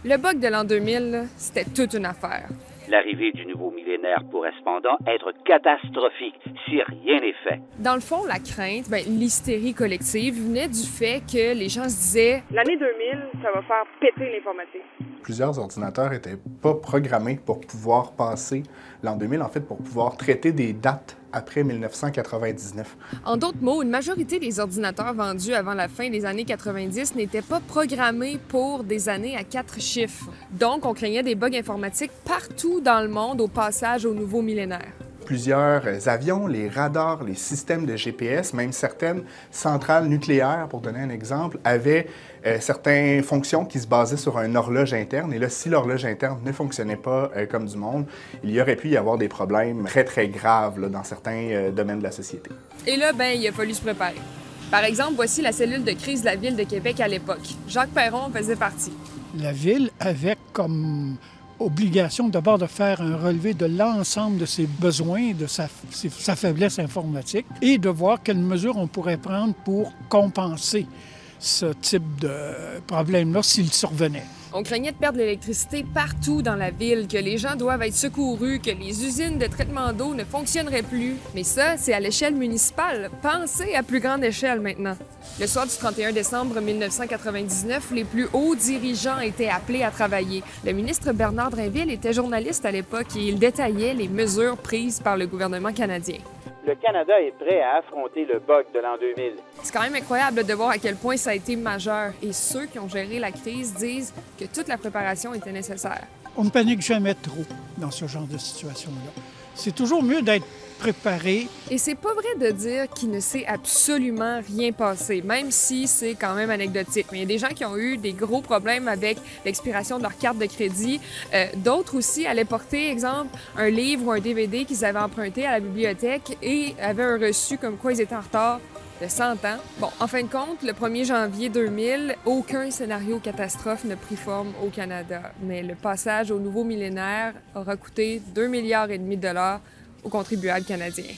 Le bug de l'an 2000, là, c'était toute une affaire. L'arrivée du nouveau millénaire pourrait cependant être catastrophique si rien n'est fait. Dans le fond, la crainte, l'hystérie collective venait du fait que les gens se disaient « L'année 2000, ça va faire péter l'informatique ». Plusieurs ordinateurs n'étaient pas programmés pour pouvoir passer l'an 2000, en fait, pour pouvoir traiter des dates après 1999. En d'autres mots, une majorité des ordinateurs vendus avant la fin des années 90 n'étaient pas programmés pour des années à 4 chiffres. Donc, on craignait des bugs informatiques partout dans le monde au passage au nouveau millénaire. Plusieurs avions, les radars, les systèmes de GPS, même certaines centrales nucléaires, pour donner un exemple, avaient certaines fonctions qui se basaient sur une horloge interne. Et là, si l'horloge interne ne fonctionnait pas comme du monde, il y aurait pu y avoir des problèmes très, très graves là, dans certains domaines de la société. Et là, il a fallu se préparer. Par exemple, voici la cellule de crise de la Ville de Québec à l'époque. Jacques Perron en faisait partie. La Ville avait comme obligation d'abord de faire un relevé de l'ensemble de ses besoins, de sa faiblesse informatique et de voir quelles mesures on pourrait prendre pour compenser ce type de problème-là s'il survenait. On craignait de perdre l'électricité partout dans la ville, que les gens doivent être secourus, que les usines de traitement d'eau ne fonctionneraient plus. Mais ça, c'est à l'échelle municipale. Pensez à plus grande échelle maintenant. Le soir du 31 décembre 1999, les plus hauts dirigeants étaient appelés à travailler. Le ministre Bernard Drinville était journaliste à l'époque et il détaillait les mesures prises par le gouvernement canadien. Le Canada est prêt à affronter le bug de l'an 2000. C'est quand même incroyable de voir à quel point ça a été majeur. Et ceux qui ont géré la crise disent que toute la préparation était nécessaire. On ne panique jamais trop dans ce genre de situation-là. C'est toujours mieux d'être préparé. Et c'est pas vrai de dire qu'il ne s'est absolument rien passé, même si c'est quand même anecdotique. Mais il y a des gens qui ont eu des gros problèmes avec l'expiration de leur carte de crédit. D'autres aussi allaient porter, exemple, un livre ou un DVD qu'ils avaient emprunté à la bibliothèque et avaient un reçu comme quoi ils étaient en retard de 100 ans. Bon, en fin de compte, le 1er janvier 2000, aucun scénario catastrophe ne prit forme au Canada. Mais le passage au nouveau millénaire aura coûté 2,5 milliards de dollars aux contribuables canadiens.